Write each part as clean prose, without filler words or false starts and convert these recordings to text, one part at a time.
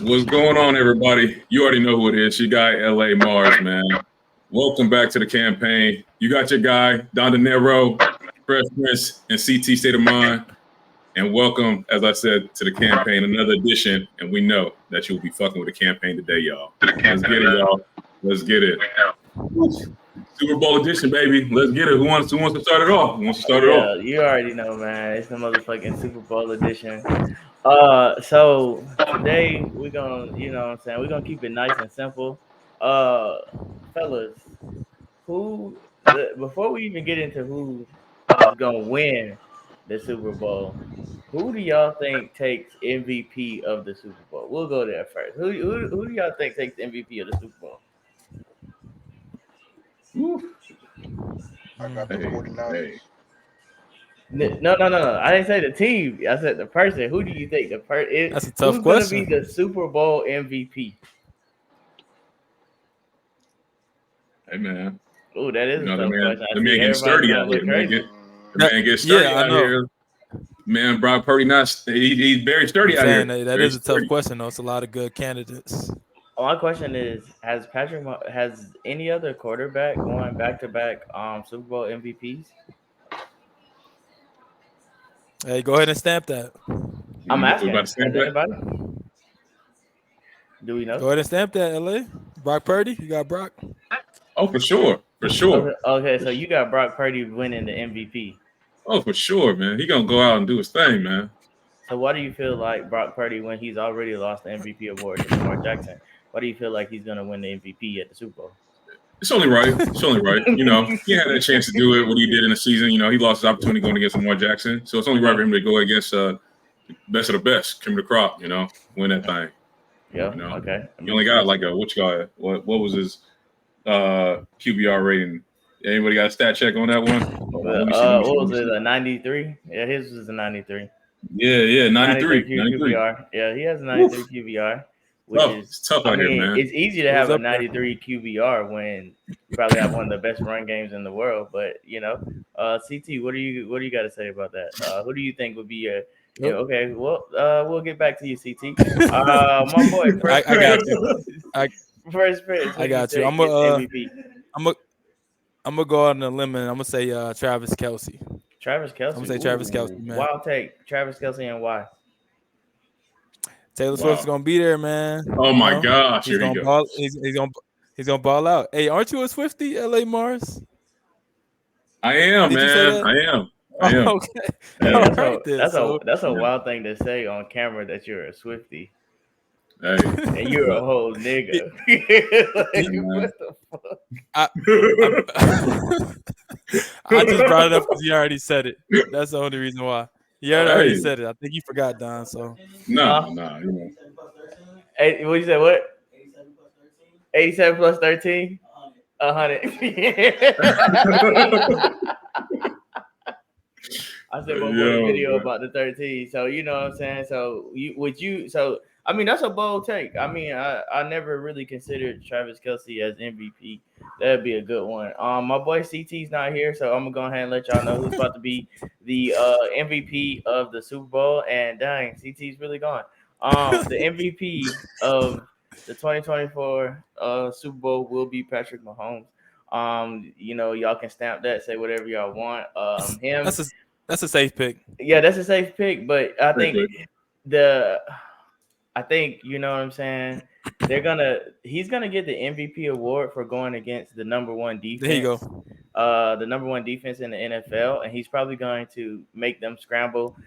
What's going on, everybody? You already know who it is. Your guy, LA Mars, man. Welcome back to the campaign. You got your guy, Don De Niro, Fresh Prince, and CT State of Mind. And welcome, as I said, to the campaign, another edition. And we know that you'll be fucking with the campaign today, y'all. Let's get it, y'all. Let's get it. Super Bowl edition, baby. Let's get it. Who wants to start it off? Who wants to start it off? You already know, man. It's the motherfucking Super Bowl edition. So today we're gonna, you know what I'm saying, we're gonna keep it nice and simple. Uh Fellas, before we even get into who is gonna win the Super Bowl, who do y'all think takes MVP of the Super Bowl? We'll go there first. Who do y'all think takes the MVP of the Super Bowl? I got the 49ers. No. I didn't say the team. I said the person. Who do you think the person is? That's a tough Who's question. going to be the Super Bowl MVP? Hey, man. Oh, that is a tough question. The man getting sturdy out here, man. The man get sturdy out here. Man, Brock Purdy he's very sturdy out here. That is a tough question, though. It's a lot of good candidates. My question is: has any other quarterback going back to back Super Bowl MVPs? Hey, go ahead and stamp that. I'm asking. Anybody? Do we know? Go ahead and stamp that, LA. Brock Purdy, you got Brock. Oh, for sure. Okay, so you got Brock Purdy winning the MVP. Oh, for sure, man. He gonna go out and do his thing, man. So why do you feel like Brock Purdy, when he's already lost the MVP award to Lamar Jackson, why do you feel like he's gonna win the MVP at the Super Bowl? It's only right. You know, he had a chance to do it. What he did in the season, you know, he lost his opportunity going against Lamar Jackson. So it's only right for him to go against best of the best, Kim the Crop. You know, win that thing. Yeah. You know? Okay. He only got like what was his QBR rating? Anybody got a stat check on that one? What was it? A 93? Yeah, his was a 93. Yeah, 93 QBR. Yeah, he has a 93 QBR. Which is tough out here, man. It's easy to have a 93 QBR when you probably have one of the best run games in the world. But you know, CT, what do you got to say about that? Who do you think would be a okay? Well, we'll get back to you, CT. My boy, I got you. First Prince. I got you. I'm gonna go out on a limb and I'm gonna say Travis Kelce. Travis Kelce. I'm gonna say Travis Kelce, man. Wild take. Travis Kelce, and why? Taylor Swift's gonna be there, man. Oh my gosh, he's gonna ball. He's gonna ball out. Hey, aren't you a Swiftie, LA Mars? I am, man. I am. Okay. Yeah, that's a wild thing to say on camera, that you're a Swiftie. Hey. And you're a whole nigga. What the fuck? I just brought it up because you already said it. That's the only reason why. You already said it. I think you forgot, Don. So no, you know. Hey, what you said? What? 87 plus 13? 100. I said one more video about the 13. So you know what I'm saying. So I mean, that's a bold take. I mean, I never really considered Travis Kelce as MVP. That'd be a good one. My boy CT's not here, so I'm gonna go ahead and let y'all know who's about to be the MVP of the Super Bowl. And dang, CT's really gone. The MVP of the 2024 Super Bowl will be Patrick Mahomes. You know, y'all can stamp that, say whatever y'all want. That's a safe pick. Yeah, that's a safe pick, but I think you know what I'm saying. He's gonna get the MVP award for going against the number one defense. There you go. The number one defense in the NFL, and he's probably going to make them scramble.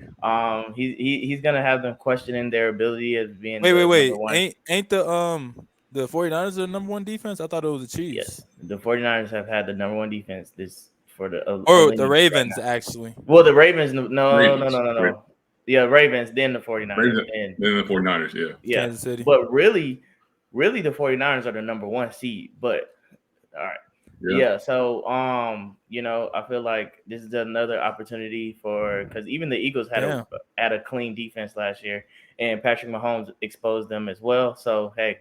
He's gonna have them questioning their ability as being. Wait. Ain't the 49ers the number one defense? I thought it was the Chiefs. Yes, the 49ers have had the number one defense for the the Ravens right actually. Well, the Ravens. No. Yeah, Ravens, then the 49ers. Then the 49ers, yeah. Kansas City. But really, the 49ers are the number one seed. But all right. Yeah. So you know, I feel like this is another opportunity because even the Eagles had a clean defense last year, and Patrick Mahomes exposed them as well. So hey,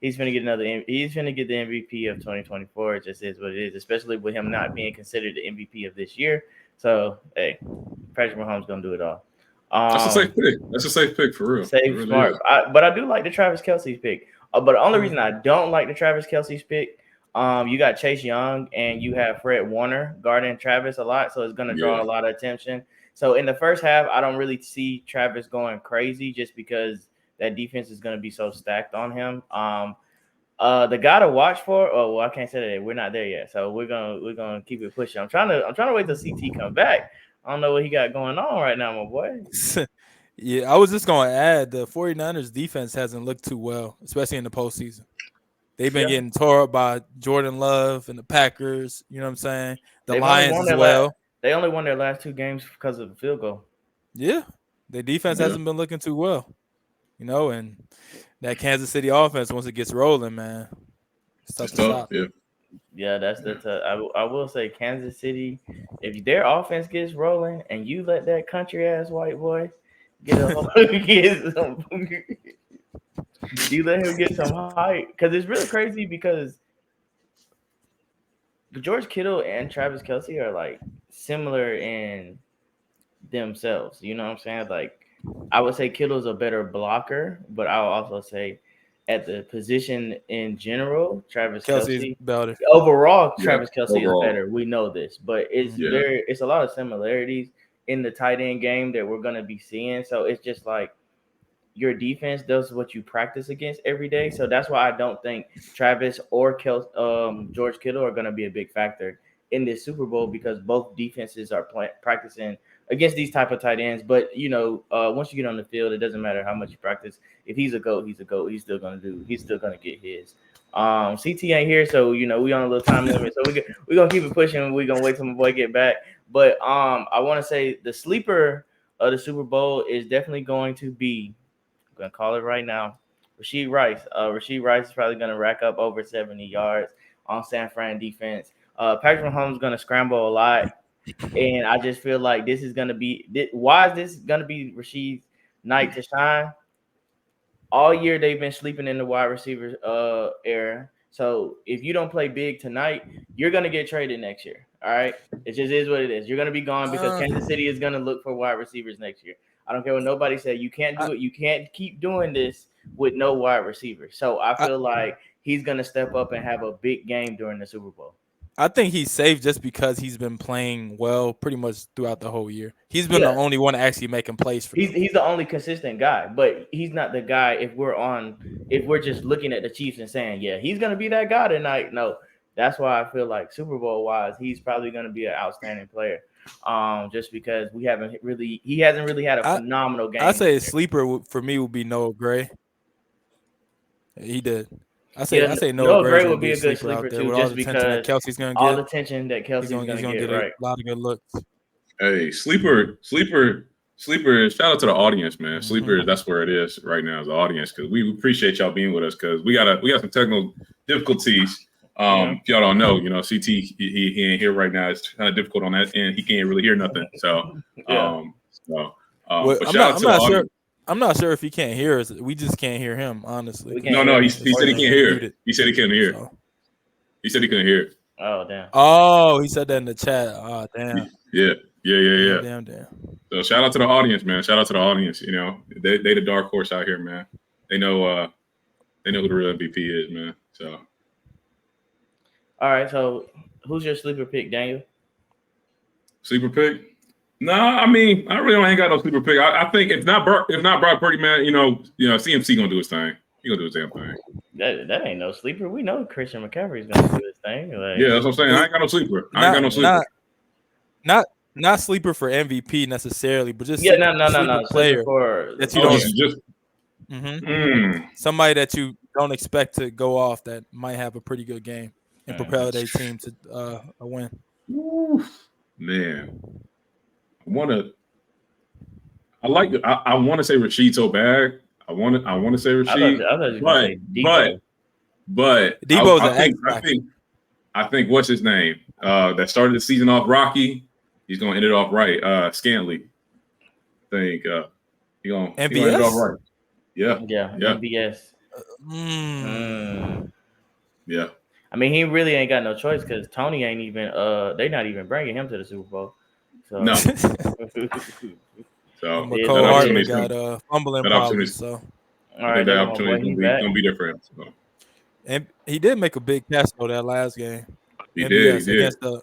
he's gonna get the MVP of 2024. It just is what it is, especially with him not being considered the MVP of this year. So hey, Patrick Mahomes gonna do it all. That's a safe pick. That's a safe pick for real. Safe, really smart. But I do like the Travis Kelce's pick. But the only reason I don't like the Travis Kelce's pick, you got Chase Young and you have Fred Warner guarding Travis a lot, so it's going to draw a lot of attention. So in the first half, I don't really see Travis going crazy just because that defense is going to be so stacked on him. The guy to watch for. Oh, well, I can't say that we're not there yet, so we're gonna keep it pushing. I'm trying to wait till CT come back. I don't know what he got going on right now, my boy. Yeah, I was just going to add the 49ers defense hasn't looked too well, especially in the postseason. They've been getting tore up by Jordan Love and the Packers. You know what I'm saying? The Lions as well. They only won their last 2 games because of the field goal. Yeah, their defense hasn't been looking too well. You know, and that Kansas City offense, once it gets rolling, man, it's tough to stop. Yeah, that's I will say Kansas City, if their offense gets rolling and you let that country ass white boy you let him get some height, because it's really crazy because George Kittle and Travis Kelce are like similar in themselves. You know what I'm saying? Like, I would say Kittle's a better blocker, but I'll also say at the position in general, Travis Kelce better. Overall, Travis Kelce is better. We know this, but it's a lot of similarities in the tight end game that we're going to be seeing. So it's just like your defense does what you practice against every day. So that's why I don't think Travis or George Kittle are going to be a big factor in this Super Bowl, because both defenses are practicing against these type of tight ends. But, once you get on the field, it doesn't matter how much you practice. If he's a GOAT, he's a GOAT. He's still going to get his. CT ain't here, so, we on a little time limit. So we're going to keep it pushing. We're going to wait till my boy get back. But I want to say the sleeper of the Super Bowl is definitely going to be, I'm going to call it right now, Rashee Rice. Rashee Rice is probably going to rack up over 70 yards on San Fran defense. Patrick Mahomes is going to scramble a lot. And I just feel like this is going to be – why is this going to be Rasheed's night to shine? All year they've been sleeping in the wide receiver era. So if you don't play big tonight, you're going to get traded next year. All right? It just is what it is. You're going to be gone because Kansas City is going to look for wide receivers next year. I don't care what nobody said. You can't do it. You can't keep doing this with no wide receiver. So I feel like he's going to step up and have a big game during the Super Bowl. I think he's safe just because he's been playing well pretty much throughout the whole year. He's been the only one actually making plays for he's the only consistent guy, but he's not the guy if we're just looking at the Chiefs and saying, yeah, he's going to be that guy tonight. No, that's why I feel like Super Bowl wise, he's probably going to be an outstanding player. Just because he hasn't really had a phenomenal game. I say a sleeper for me would be Noah Gray. He did. I say Noah Gray would be a good sleeper too, just because Kelsey's gonna get all the attention that Kelsey's gonna get. Right, a lot of good looks. Hey, sleeper! Shout out to the audience, man. Sleeper, that's where it is right now, is the audience, because we appreciate y'all being with us, because we got some technical difficulties. If y'all don't know, CT he ain't here right now. It's kind of difficult on that end. He can't really hear nothing. So, but shout out to the audience. I'm not sure if he can't hear us. We just can't hear him, honestly. No, he said he can't hear it. He said he couldn't hear it. He said he couldn't hear it. Oh, damn. Oh, he said that in the chat. Oh, damn. Yeah. Damn. So shout out to the audience, man. Shout out to the audience. They the dark horse out here, man. They know who the real MVP is, man. So. All right. So who's your sleeper pick, Daniel? Sleeper pick? No, I mean, I really ain't got no sleeper pick. I think if not Brock Purdy, man, CMC gonna do his thing. He gonna do his damn thing. That ain't no sleeper. We know Christian McCaffrey's gonna do his thing. Yeah, that's what I'm saying. I ain't got no sleeper. Not sleeper for MVP necessarily, but just no player for that you don't somebody that you don't expect to go off that might have a pretty good game and propel their team to a win. Ooh, man. I want to say Rashid so bad. I want to say Rashid, but Debo's I think what's his name? That started the season off rocky. He's gonna end it off right. Scantley. I think he's gonna end it off right. Yeah. MBS. Yeah. I mean, he really ain't got no choice because Tony ain't even. They're not even bringing him to the Super Bowl. So. No. So Yeah, McCole that no, Hardman opportunity yeah. is got fumbling that problems. opportunity. So, All I right, think that there go my opportunity boy. is He back. gonna be there for him. So and he did make a big catch though that last game. he MVS did. against the.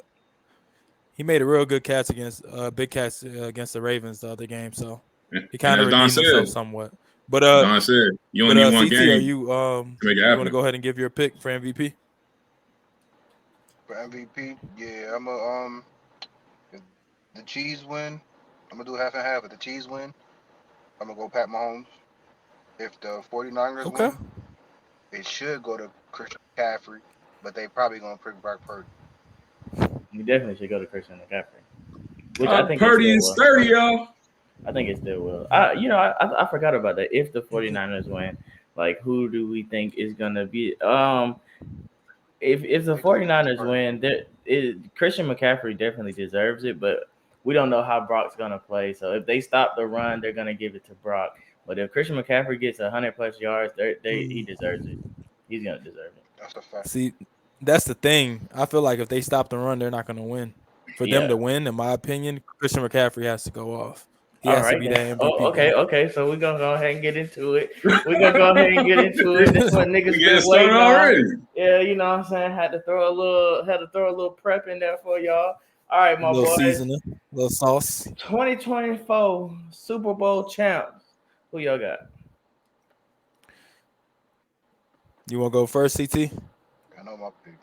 He made a real good catch against big catch against the Ravens the other game. So he And kind of as Don redeemed himself said, somewhat. But you only need one CT, are game you to make it you want to happen. go ahead and give your pick for MVP? For MVP, yeah, I'm a if the Chiefs win, I'm gonna do half and half. If the Chiefs win, I'm gonna go Pat Mahomes. If the 49ers Okay. win, it should go to Christian McCaffrey, but they probably gonna pick Brock Purdy. You definitely should go to Christian McCaffrey, which I think it Purdy still is will. sturdy, y'all. I think it still will. I forgot about that. If the 49ers win, like who do we think is gonna be? If the They gonna give it to 49ers Purdy. win, Christian McCaffrey definitely deserves it, but we don't know how Brock's gonna play. So if they stop the run, they're gonna give it to Brock. But if Christian McCaffrey gets 100+ yards, he deserves it. He's gonna deserve it. That's a fact. See, that's the thing. I feel like if they stop the run, they're not going to win. For them Yeah. to win, in my opinion, Christian McCaffrey has to go off. He All has to right. be Then. that MVP. Oh, okay, okay. So we're gonna go ahead and get into it. We're gonna go ahead and get into it. This is what niggas We been getting waiting started on. already. Yeah, you know what I'm saying? Had to throw a little prep in there for y'all. All right, A my little boys. seasoning, a little sauce. 2024 Super Bowl champs. Who y'all got? You want to go first, CT? I know my pick.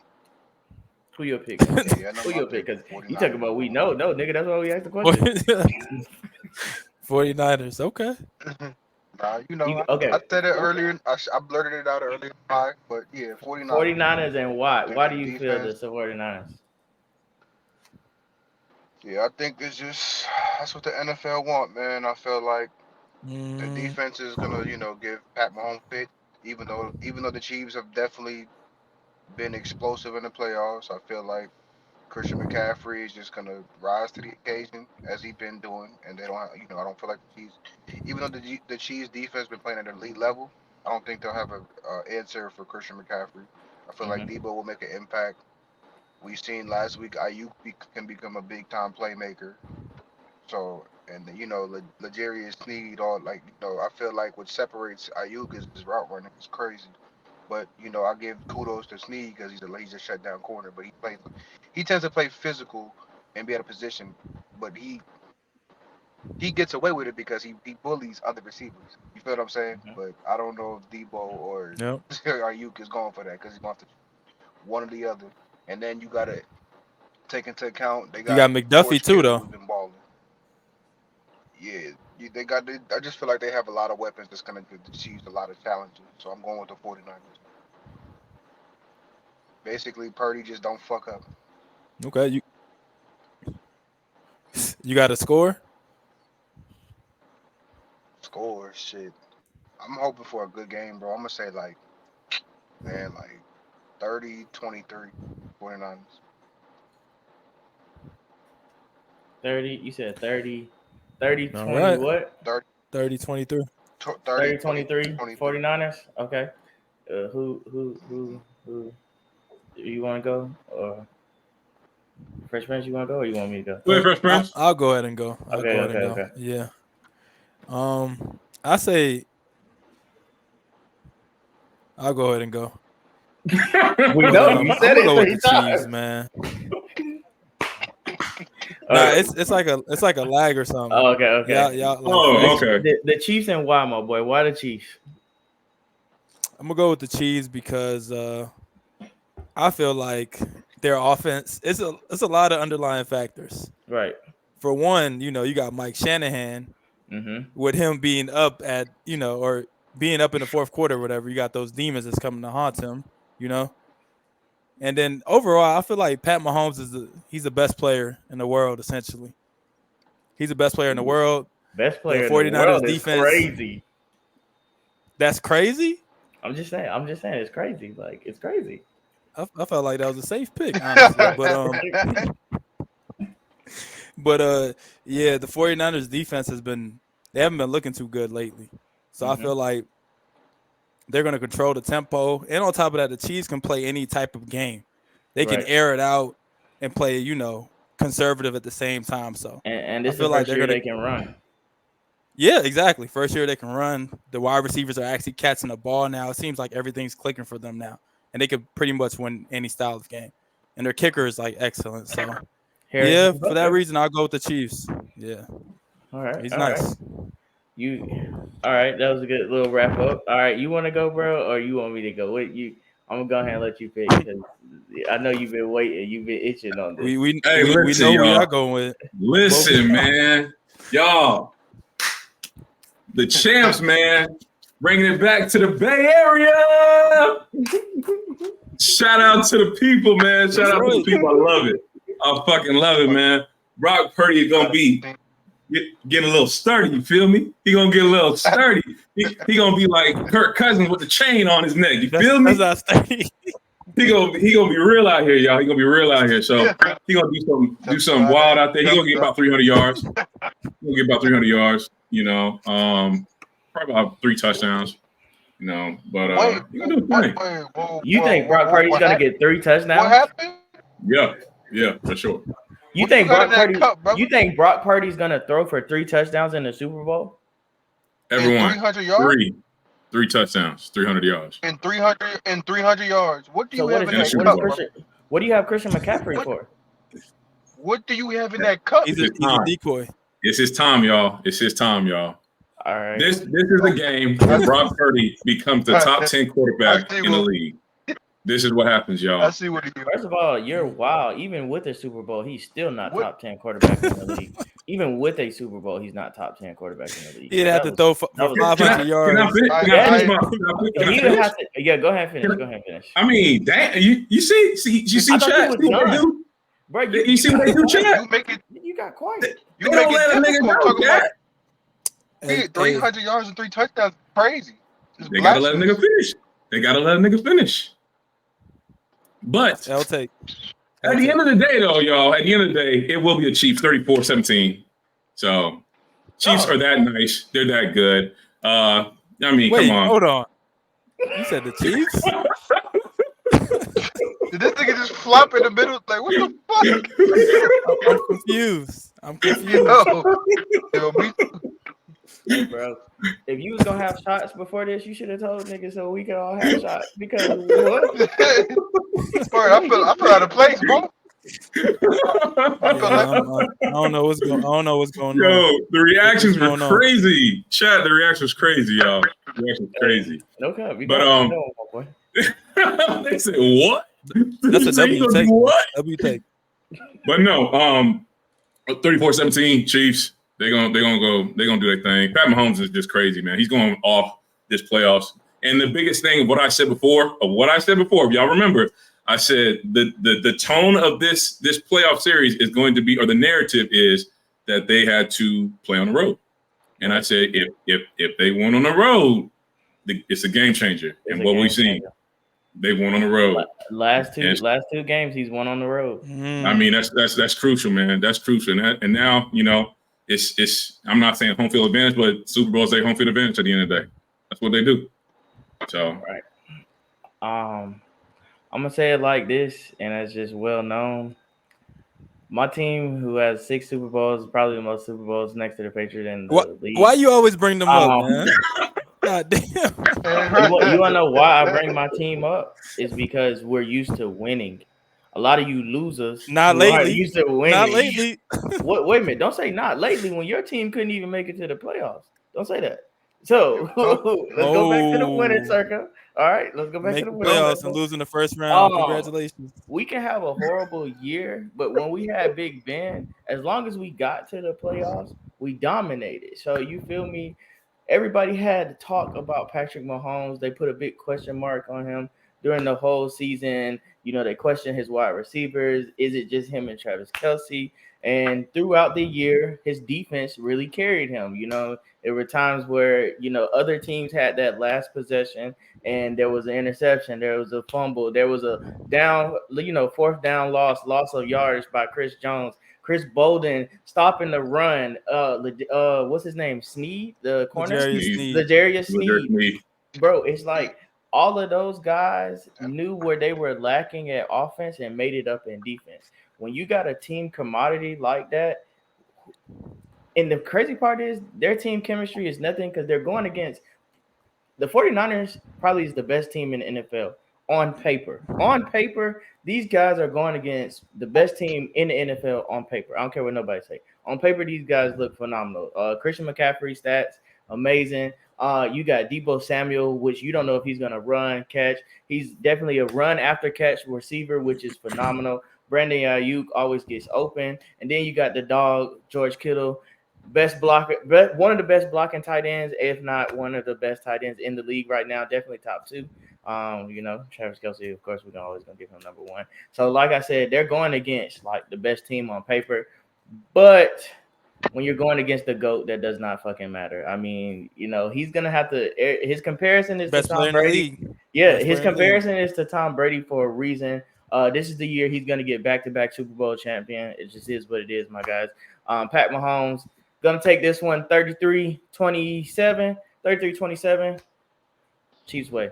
Who your pick? Yeah, I know Who my your pick? Because 49ers. you talk about we know, no, nigga. That's why we asked the question. 49ers. Okay. Nah, you know, Okay. I said it earlier. I blurted it out earlier. But yeah, 49ers. 49ers and why? Think Why the do you feel defense- the 49ers? Yeah, I think it's just that's what the NFL want, man. I feel like the Mm, defense is gonna, give Pat Mahomes fit. Even though the Chiefs have definitely been explosive in the playoffs, I feel like Christian McCaffrey is just gonna rise to the occasion as he's been doing, and they don't, I don't feel like the Chiefs, even though the Chiefs defense been playing at an elite level, I don't think they'll have a answer for Christian McCaffrey. I feel like Debo will make an impact. We've seen last week Ayuk can become a big time playmaker. So, and L'Jarius Sneed, I feel like what separates Ayuk is his route running. It's crazy. But I give kudos to Sneed because he's a shutdown corner. But he tends to play physical and be out of position. But he gets away with it because he bullies other receivers. You feel what I'm saying? But I don't know if Debo or yep. Ayuk is going for that because he's going to have to one or the other. And then you gotta take into account they You got McDuffie George too, Kittle, though. who's been balling. Yeah, I just feel like they have a lot of weapons that's gonna give the Chiefs a lot of challenges. So I'm going with the 49ers. Basically, Purdy just don't fuck up. Okay. You got a score? Score shit. I'm hoping for a good game, bro. I'm gonna say like 30-23, 49ers. 30. You said 30, 20 right. what? 30-23. 30-23, 49ers. Okay. Who you want to go? Or Fresh Prince, you want to go, or you want me to go? Go ahead, Fresh Prince. I'll go ahead and go. Okay. Yeah. I say I'll go ahead and go. We know you said I'm it gonna go 3 with the times. Chiefs, man. All Nah, right. it's like a lag or something. Oh, okay. Y'all, Okay. The Chiefs and why, my boy? Why the Chiefs? I'm gonna go with the Chiefs because I feel like their offense it's a lot of underlying factors. Right. For one, you got Mike Shanahan with him being up at or being up in the fourth quarter or whatever. You got those demons that's coming to haunt him. And then overall, I feel like Pat Mahomes he's the best player in the world. Essentially, he's the best player in the world. Best player The 49ers in the world defense. is crazy. That's crazy. I'm just saying it's crazy. Like it's crazy. I felt like that was a safe pick, honestly. But yeah, the 49ers defense they haven't been looking too good lately. So I feel like they're going to control the tempo. And on top of that, the Chiefs can play any type of game. They can air it out and play, conservative at the same time. So and this is the first year they can run. Yeah, exactly. First year they can run. The wide receivers are actually catching the ball now. It seems like everything's clicking for them now, and they could pretty much win any style of game. And their kicker is like excellent. So yeah, Harrison for that Butker. reason, I'll go with the Chiefs. Yeah, All right, he's all right. nice. All right, that was a good little wrap up. All right, you want to go, bro, or you want me to go? What you? I'm gonna go ahead and let you pick because I know you've been waiting, you've been itching on this. We Hey, we listen, know who y'all. y'all going with. Listen, man, y'all, the champs, man, bringing it back to the Bay Area. Shout out to the people, man. Shout out to the people. I love it. I fucking love it, man. Brock Purdy is gonna be getting a little sturdy. You feel me? He gonna get a little sturdy. He gonna be like Kirk Cousins with the chain on his neck. You feel me? That's sturdy. He gonna be real out here, y'all. He gonna be real out here. So he gonna do something wild out there. He gonna get about 300 yards. He gonna get about 300 yards. You know, probably about 3 touchdowns. You know, but he gonna do his thing. You think Brock Purdy's gonna get 3 touchdowns? What happened? Yeah, for sure. You What think you got Brock in that Purdy? cup, brother? You think Brock Purdy's gonna throw for 3 touchdowns in the Super Bowl? Everyone, 300 yards. three touchdowns, 300 yards. And 300 yards. What do you So what have is in that? that Super What, cup? Bowl. is Christian, what do you have Christian McCaffrey for? What do you have in that cup? He's a decoy. It's his time, y'all. It's his time, y'all. All right. This is a game where Brock Purdy becomes the top 10 quarterback in the league. This is what happens, y'all. I see what he First of all, you're wild. Even with the Super Bowl, he's still not top 10 quarterback in the league. Even with a Super Bowl, he's not top 10 quarterback in the league. He'd have to throw for that was- 500 yards. Can I finish? Can I finish my- can I He finish? would have to. Yeah, go ahead and finish. Go ahead and finish. I mean, that you see I thought Chad? you was See what they done. do? Bro, You see what they do, Chad? You make it. You got quiet. You They make don't let a it nigga difficult go, talking about Chad. Hey, 300 yards and 3 touchdowns. Crazy. It's They gotta let a blasphemous. nigga finish. They gotta let a nigga finish. But I'll take. at the end of the day, though, y'all, at the end of the day, it will be a Chiefs 34-17. So Chiefs are that nice. They're that good. I mean, Wait, come on. hold on. You said the Chiefs? Did this nigga just flop in the middle? Like, what the fuck? I'm confused. Yo, me Bro, if you was gonna have shots before this, you should have told niggas so we could all have shots. Because what? Bro, I feel out of place, bro. I don't know what's going. I don't know what's going Yo, on. the reactions were What's going on? crazy. Chat, the reaction was crazy, y'all. The reaction was crazy. No cap. You But, got my boy. They said what? That's You a say you W gonna take. do what? W take. But no, 34-17 Chiefs. They're gonna do their thing. Pat Mahomes is just crazy, man. He's going off this playoffs. And the biggest thing of what I said before, if y'all remember, I said the tone of this playoff series is going to be, or the narrative is that they had to play on the road. And I said if they won on the road, it's a game changer. And what we've seen, they won on the road. Last two games, he's won on the road. I mean, that's crucial, man. That's crucial. And now, you know, it's I'm not saying home field advantage, but Super Bowl is their home field advantage at the end of the day. That's what they do. So right. I'm gonna say it like this, and it's just well known. My team, who has 6 Super Bowls, is probably the most Super Bowls next to the Patriots in the league. Why you always bring them up, man? God damn. You want to know why I bring my team up? It's because we're used to winning. A lot of you losers, Not who aren't lately. used to winning. Not lately. Wait a minute. Don't say not lately when your team couldn't even make it to the playoffs. Don't say that. So let's go back to the winning circle. All right, let's go back Make to the the winning playoffs circle. and lose in the first round. Oh. Congratulations. We can have a horrible year, but when we had Big Ben, as long as we got to the playoffs, we dominated. So you feel me? Everybody had to talk about Patrick Mahomes. They put a big question mark on him during the whole season. You know, they questioned his wide receivers. Is it just him and Travis Kelce? And throughout the year, his defense really carried him. You know, there were times where, you know, other teams had that last possession and there was an interception, there was a fumble, there was a down, you know, 4th down loss of yardage by Chris Jones. Chris Bolden stopping the run. What's his name? Sneed, the corner? L'Jarius Sneed. Bro, it's like all of those guys knew where they were lacking at offense and made it up in defense. When you got a team commodity like that, And the crazy part is their team chemistry is nothing because they're going against the 49ers. Probably is the best team in the NFL on paper. On paper, these guys are going against the best team in the NFL on paper. I don't care what nobody say. On paper, these guys look phenomenal. Christian McCaffrey stats amazing. You got Deebo Samuel, which you don't know if he's going to run, catch. He's definitely a run after catch receiver, which is phenomenal. Brandon Ayuk always gets open. And then you got the dog, George Kittle, best blocker, one of the best blocking tight ends, if not one of the best tight ends in the league right now. Definitely top 2. Travis Kelce, of course, we're always going to give him number 1. So, like I said, they're going against like the best team on paper. But when you're going against the GOAT, that does not fucking matter. I mean, he's going to have to – his comparison is best to Tom Brady. Yeah, his comparison is to Tom Brady for a reason. This is the year he's going to get back-to-back Super Bowl champion. It just is what it is, my guys. Pat Mahomes going to take this one 33-27. Chiefs way.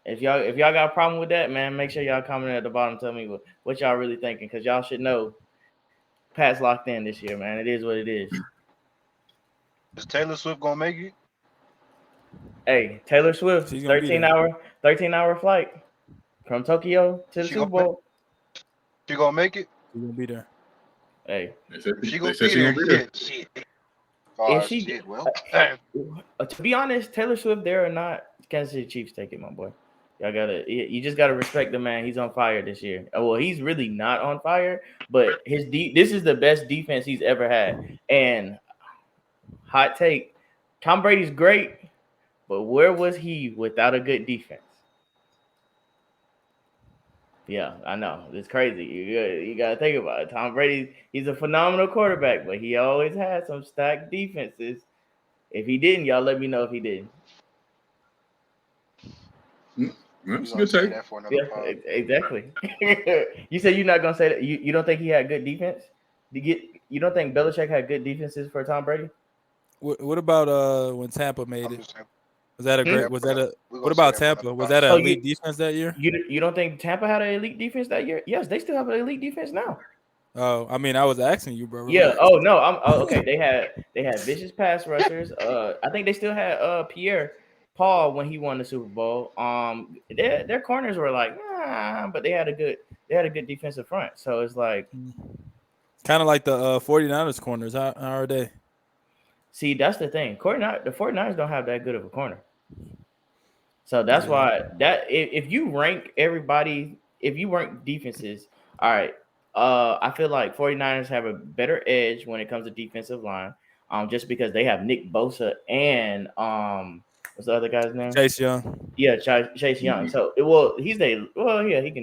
If y'all got a problem with that, man, make sure y'all comment at the bottom. Tell me what y'all really thinking, because y'all should know Pat's locked in this year, man. It is what it is. Is Taylor Swift gonna make it? Hey, Taylor Swift, 13-hour flight from Tokyo to the Super Bowl. She gonna make it? She's gonna be there. Hey, she gonna be there. Shit. If she, well, to be honest, Taylor Swift there or not, Kansas City Chiefs take it, my boy. You just gotta respect the man. He's on fire this year. Well, he's really not on fire, but this is the best defense he's ever had. And hot take, Tom Brady's great, but where was he without a good defense? Yeah, I know. It's crazy. You gotta think about it. Tom Brady, he's a phenomenal quarterback, but he always had some stacked defenses. If he didn't, y'all let me know if he didn't. That's a good take. Yeah, exactly. You said you're not gonna say that. You don't think he had good defense? You don't think Belichick had good defenses for Tom Brady? What about when Tampa made it? Was that a great? What about Tampa? Was that an elite defense that year? You don't think Tampa had an elite defense that year? Yes, they still have an elite defense now. Oh, I mean, I was asking you, bro. Yeah. Oh no. Okay. They had vicious pass rushers. I think they still had Pierre Paul when he won the Super Bowl. Their corners were like, but they had a good defensive front. So it's like kind of like the 49ers corners. How are they? See, that's the thing. The 49ers don't have that good of a corner. So that's why if you rank everybody, if you rank defenses, all right. I feel like 49ers have a better edge when it comes to defensive line. Just because they have Nick Bosa and what's the other guy's name? Chase Young. Yeah, Chase Young. So he can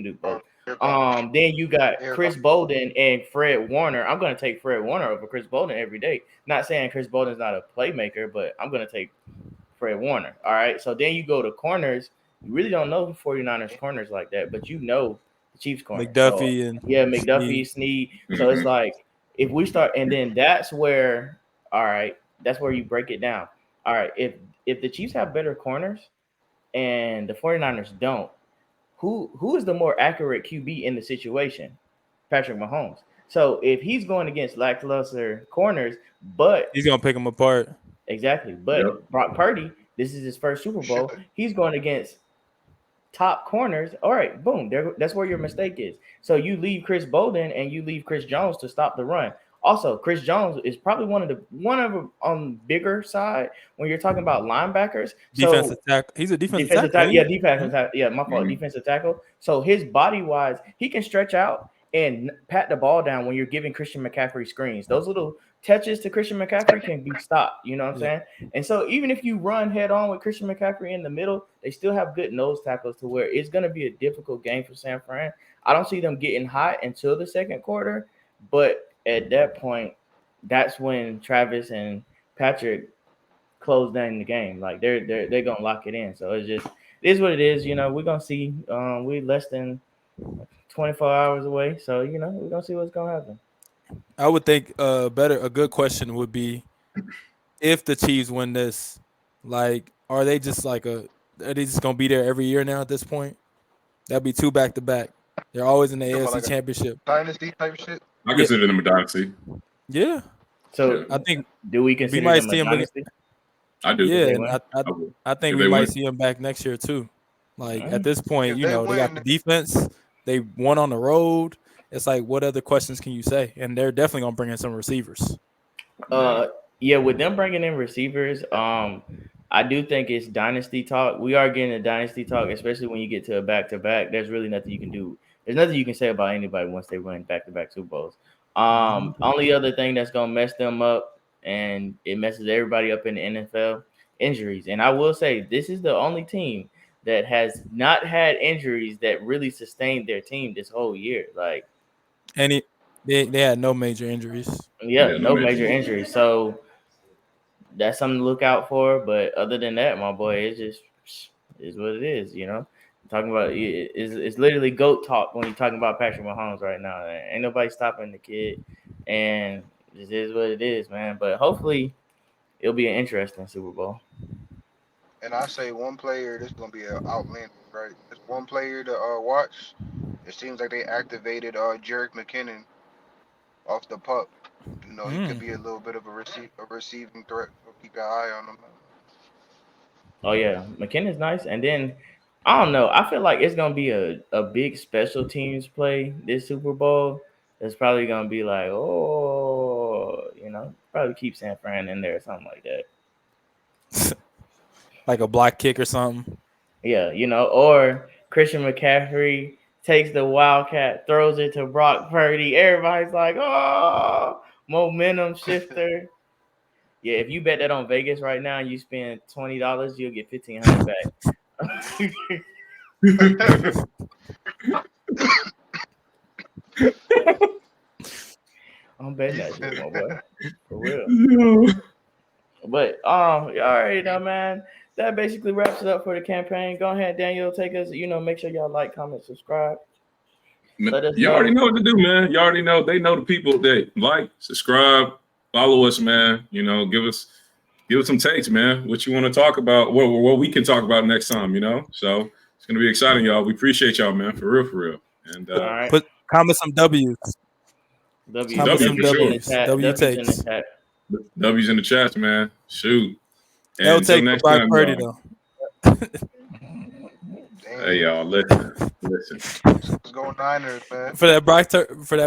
do both. Then you got Chris Bolden and Fred Warner. I'm going to take Fred Warner over Chris Bolden every day. Not saying Chris Bolden's not a playmaker, but I'm going to take Fred Warner. All right. So then you go to corners. You really don't know the 49ers corners like that, but you know the Chiefs corner. McDuffie McDuffie, Snead. So it's like if we start, and then that's where you break it down. All right. If the Chiefs have better corners and the 49ers don't, who is the more accurate QB in the situation? Patrick Mahomes. So if he's going against lackluster corners, but he's gonna pick them apart. Exactly. But Brock Purdy, this is his first Super Bowl. He's going against top corners. All right, boom. That's where your mistake is. So you leave Chris Bolden and you leave Chris Jones to stop the run. Also, Chris Jones is probably one of them on bigger side when you're talking about linebackers. Defensive tackle. He's a defensive tackle. Yeah, defensive tackle. Yeah, my fault. Defensive tackle. So his body wise, he can stretch out and pat the ball down when you're giving Christian McCaffrey screens. Those little touches to Christian McCaffrey can be stopped. You know what I'm saying? And so even if you run head on with Christian McCaffrey in the middle, they still have good nose tackles to where it's going to be a difficult game for San Fran. I don't see them getting hot until the second quarter, but at that point, that's when Travis and Patrick close down the game. Like they're gonna lock it in. So it is what it is. You know, we're gonna see. We're less than 24 hours away. So we're gonna see what's gonna happen. I would think a good question would be if the Chiefs win this, like, are they just gonna be there every year now at this point? That'd be 2 back-to-back. They're always in the AFC Championship. Dynasty type shit. I consider them a dynasty. Yeah. So I think do we we consider might them see a him. dynasty? I do. Yeah, they and win? I would. I think If we they might win. see him back next year too. Like at Mm. this point, If you they know, they got win, the defense. They won on the road. It's like, what other questions can you say? And they're definitely gonna bring in some receivers. Yeah, with them bringing in receivers, I do think it's dynasty talk. We are getting a dynasty talk, especially when you get to a back to back. There's really nothing you can do. There's nothing you can say about anybody once they win back to back Super Bowls. Only other thing that's gonna mess them up, and it messes everybody up in the NFL, injuries. And I will say this is the only team that has not had injuries that really sustained their team this whole year. Like, And they had no major injuries. yeah, no no major injuries. So that's something to look out for. But other than that, my boy, it's just is what it is. You know, talking about it's literally goat talk when you're talking about Patrick Mahomes right now. Ain't nobody stopping the kid, and this is what it is, man. But hopefully, it'll be an interesting Super Bowl. and I say one player, this is gonna be an outland, right? There's one player to watch. It seems like they activated Jerick McKinnon off the pup. You know, he could be a little bit of a receiving threat. So keep your eye on him. Oh yeah, McKinnon's nice, and then I don't know. I feel like it's gonna be a big special teams play this Super Bowl. It's probably gonna be like, oh, you know, probably keep San Fran in there or something like that. Like a block kick or something. Yeah, you know, or Christian McCaffrey takes the Wildcat, throws it to Brock Purdy. Everybody's like, oh, momentum shifter. Yeah, if you bet that on Vegas right now and you spend $20, you'll get $1,500 back. I'm betting that shit, my boy. For real. But all right now, man. That basically wraps it up for the campaign. Go ahead, Daniel. Take us, make sure y'all like, comment, subscribe. Let us You know. already know what to do, man. You already know. They know the people that like, subscribe, follow us, man. Give us some takes, man. What you want to talk about, what we can talk about next time, So it's gonna be exciting, y'all. We appreciate y'all, man, for real. And All right. Comment some W's. Comment some W's. W takes. W's in the chat, man. Shoot. And L until take next Brock time, Purdy y'all. though. Hey y'all, listen. Let's go Niners, man. For that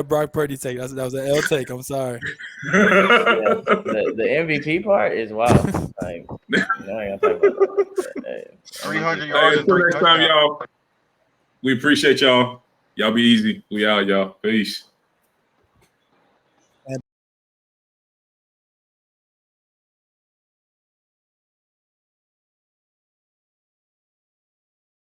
Brock Purdy take. That was an L take. I'm sorry. The MVP part is wild. Like, I ain't gonna talk about that. 300 yards. Until next time, y'all. We appreciate y'all. Y'all be easy. We out, y'all. Peace.